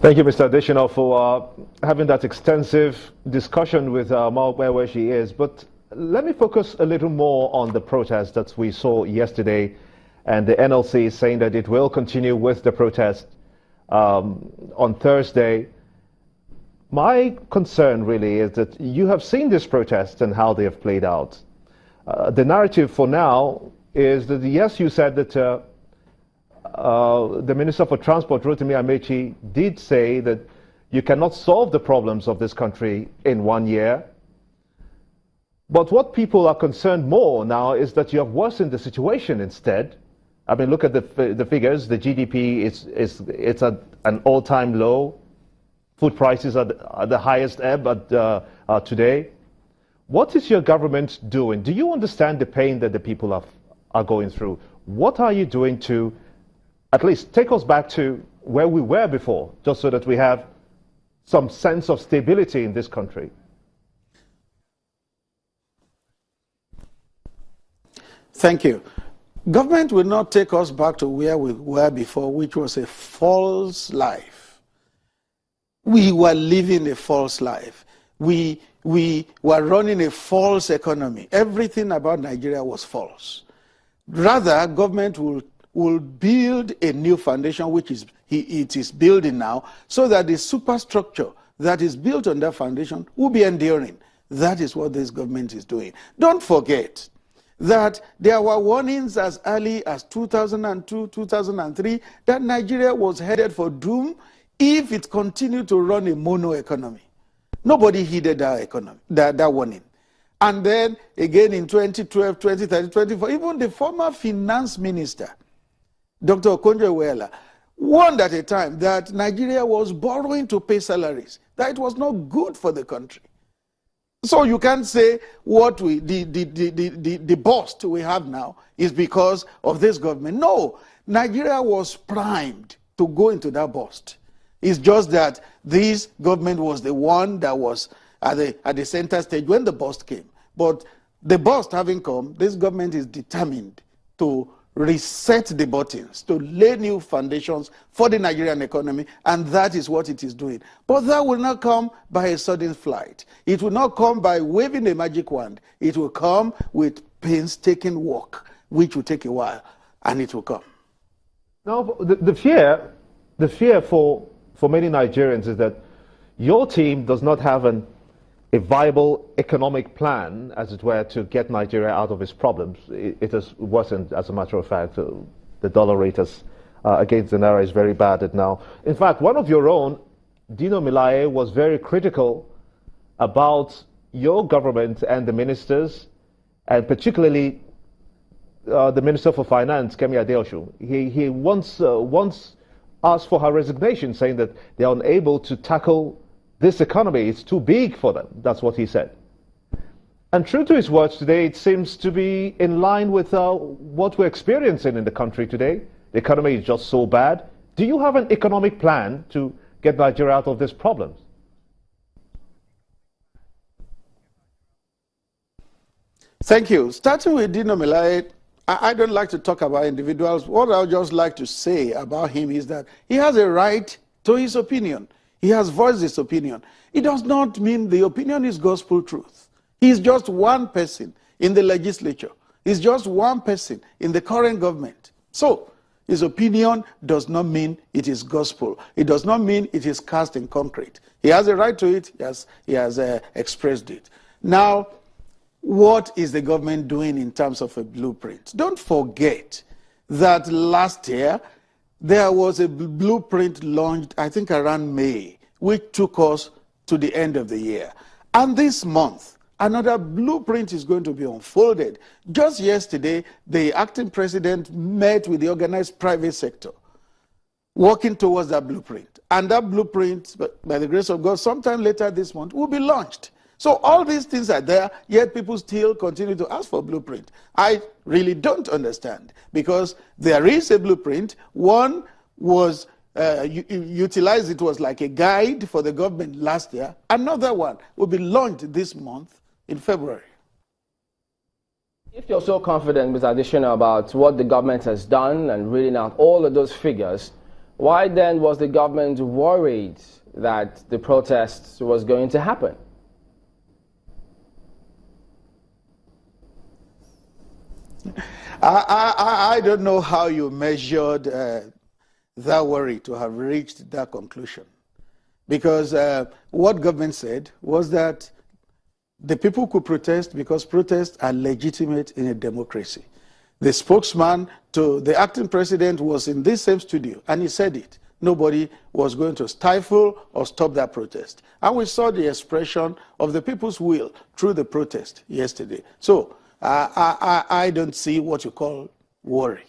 Thank you, Mr. Adeshina, for having that extensive discussion with where she is. But let me focus a little more on the protest that we saw yesterday, and the NLC is saying that it will continue with the protest on Thursday. My concern really is that you have seen this protest and how they have played out. The narrative for now is that, yes, you said that the Minister for Transport, Rotimi Amechi, did say that you cannot solve the problems of this country in 1 year. But what people are concerned more now is that you have worsened the situation instead. I mean, look at the figures. The GDP it's at an all-time low. Food prices are the highest ever today. What is your government doing? Do you understand the pain that the people are going through? What are you doing to at least take us back to where we were before, just so that we have some sense of stability in this country? Thank you. Government will not take us back to where we were before, which was a false life. We were living a false life. We were running a false economy. Everything about Nigeria was false. Rather, government will build a new foundation, which it is building now, so that the superstructure that is built on that foundation will be enduring. That is what this government is doing. Don't forget that there were warnings as early as 2002, 2003, that Nigeria was headed for doom if it continued to run a mono economy. Nobody heeded that warning. And then again in 2012, 2013, 2014, even the former finance minister, Dr. Okonjo-Iweala, warned at a time that Nigeria was borrowing to pay salaries, that it was not good for the country. So you can't say what the bust we have now is because of this government. No, Nigeria was primed to go into that bust. It's just that this government was the one that was at the center stage when the bust came. But the bust having come, this government is determined to reset the buttons, to lay new foundations for the Nigerian economy, and that is what it is doing. But that will not come by a sudden flight. It will not come by waving a magic wand. It will come with painstaking work, which will take a while, and it will come. Now, the fear for many Nigerians is that your team does not have a viable economic plan, as it were, to get Nigeria out of its problems. It has worsened, as a matter of fact. The dollar rate against the naira is very bad now. In fact, one of your own, Dino Melaye, was very critical about your government and the ministers, and particularly the Minister for Finance, Femi Adeshina. He once asked for her resignation, saying that they are unable to tackle this economy. It's too big for them. That's what he said. And true to his words today, it seems to be in line with what we're experiencing in the country today. The economy is just so bad. Do you have an economic plan to get Nigeria out of these problems? Thank you. Starting with Dino Melaye, I don't like to talk about individuals. What I would just like to say about him is that he has a right to his opinion. He has voiced his opinion. It does not mean the opinion is gospel truth. He's just one person in the legislature. He's just one person in the current government. So his opinion does not mean it is gospel. It does not mean it is cast in concrete. He has a right to it. He has expressed it. Now, what is the government doing in terms of a blueprint? Don't forget that last year, there was a blueprint launched, I think around May, which took us to the end of the year. And this month, another blueprint is going to be unfolded. Just yesterday, the acting president met with the organized private sector, working towards that blueprint. And that blueprint, by the grace of God, sometime later this month, will be launched. So all these things are there, yet people still continue to ask for a blueprint. I really don't understand, because there is a blueprint. One was utilized, it was like a guide for the government last year. Another one will be launched this month in February. If you're so confident, Ms. Adeshina, about what the government has done and reading out all of those figures, Why then was the government worried that the protests was going to happen? I don't know how you measured that worry to have reached that conclusion. Because what government said was that the people could protest because protests are legitimate in a democracy. The spokesman to the acting president was in this same studio, and he said it. Nobody was going to stifle or stop that protest. And we saw the expression of the people's will through the protest yesterday. So I don't see what you call worry.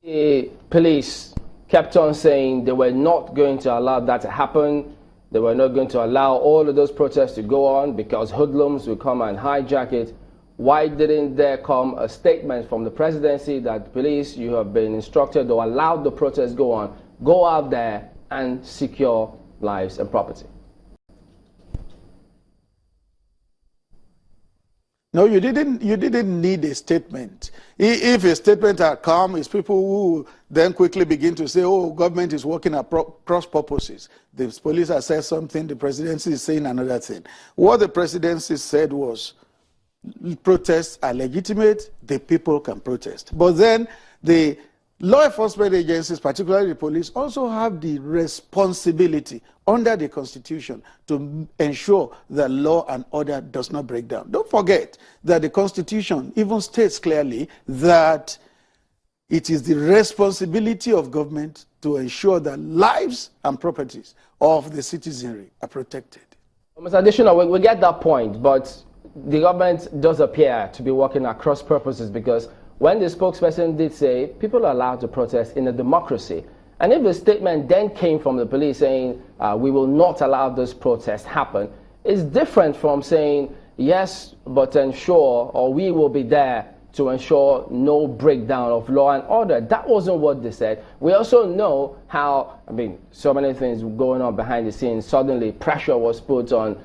The police kept on saying they were not going to allow that to happen. They were not going to allow all of those protests to go on because hoodlums would come and hijack it. Why didn't there come a statement from the presidency that police, you have been instructed or allowed the protests go on, go out there and secure lives and property? No, you didn't need a statement. If a statement had come, it's people who then quickly begin to say, oh, government is working at cross purposes. The police has said something, the presidency is saying another thing. What the presidency said was, protests are legitimate, the people can protest. But then the law enforcement agencies, particularly the police, also have the responsibility under the Constitution to ensure that law and order does not break down. Don't forget that the Constitution even states clearly that it is the responsibility of government to ensure that lives and properties of the citizenry are protected. Mr. Adeshina, we get that point, but the government does appear to be working at cross purposes because when the spokesperson did say people are allowed to protest in a democracy, and if the statement then came from the police saying we will not allow this protest happen, it's different from saying yes, but ensure, or we will be there to ensure no breakdown of law and order. That wasn't what they said. We also know how, so many things going on behind the scenes. Suddenly pressure was put on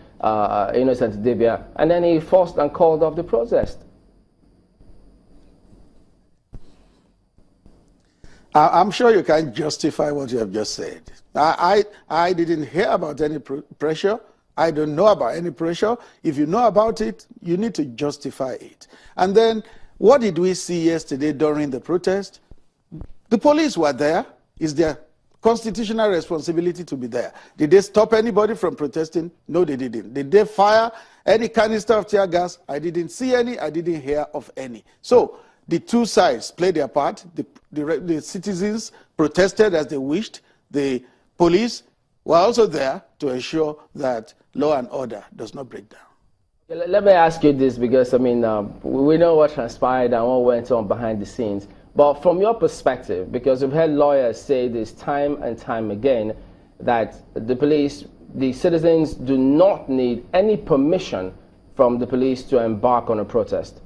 Innocent Dibia, and then he forced and called off the protest. I'm sure you can't justify what you have just said. I didn't hear about any pressure. I don't know about any pressure. If you know about it, you need to justify it. And then, what did we see yesterday during the protest? The police were there. It's their constitutional responsibility to be there. Did they stop anybody from protesting? No, they didn't. Did they fire any canister of tear gas? I didn't see any. I didn't hear of any. So, the two sides played their part. The citizens protested as they wished. The police were also there to ensure that law and order does not break down. Let me ask you this because, we know what transpired and what went on behind the scenes. But from your perspective, because we've heard lawyers say this time and time again, that the police, the citizens do not need any permission from the police to embark on a protest.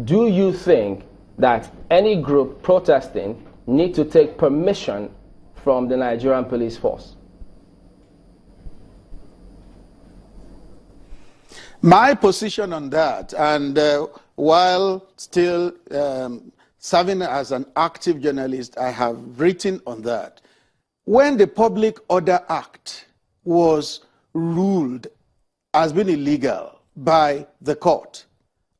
Do you think that any group protesting need to take permission from the Nigerian police force? My position on that, and while still serving as an active journalist, I have written on that. When the Public Order Act was ruled as being illegal by the court,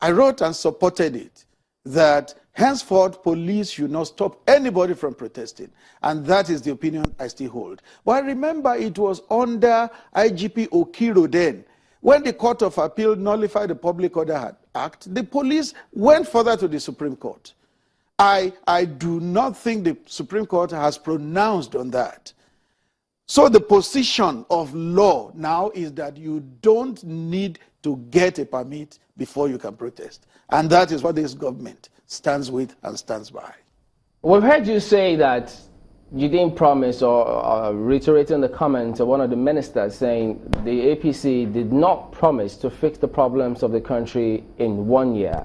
I wrote and supported it, that henceforth, police should not stop anybody from protesting. And that is the opinion I still hold. But I remember it was under IGP Okiro then, when the Court of Appeal nullified the Public Order Act, the police went further to the Supreme Court. I do not think the Supreme Court has pronounced on that. So the position of law now is that you don't need to get a permit before you can protest. And that is what this government stands with and stands by. We've heard you say that you didn't promise, or reiterating the comment of one of the ministers saying the APC did not promise to fix the problems of the country in 1 year.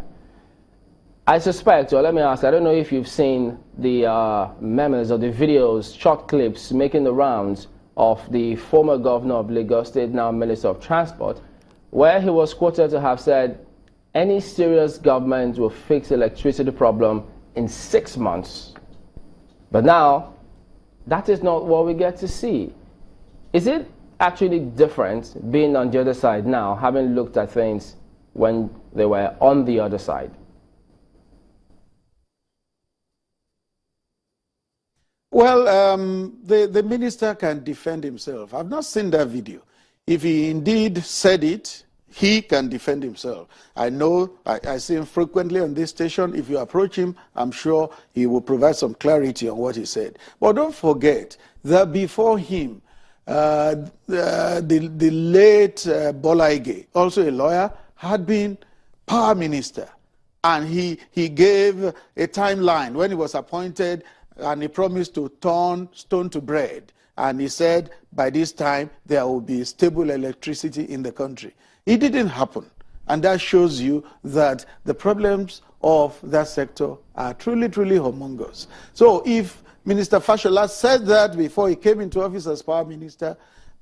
I suspect, or let me ask, I don't know if you've seen the memos or the videos, short clips making the rounds of the former governor of Lagos State, now Minister of Transport, where he was quoted to have said, any serious government will fix the electricity problem in 6 months. But now, that is not what we get to see. Is it actually different being on the other side now, having looked at things when they were on the other side? Well, the minister can defend himself. I've not seen that video. If he indeed said it, he can defend himself. I know, I see him frequently on this station. If you approach him, I'm sure he will provide some clarity on what he said. But don't forget that before him, the late Bola Ige, also a lawyer, had been power minister. And he gave a timeline when he was appointed, and he promised to turn stone to bread. And he said, by this time, there will be stable electricity in the country. It didn't happen. And that shows you that the problems of that sector are truly, truly humongous. So if Minister Fashola said that before he came into office as power minister,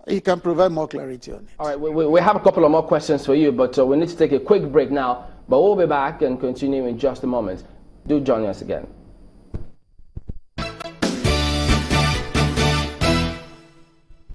he can provide more clarity on it. All right, we have a couple of more questions for you, but we need to take a quick break now. But we'll be back and continue in just a moment. Do join us again.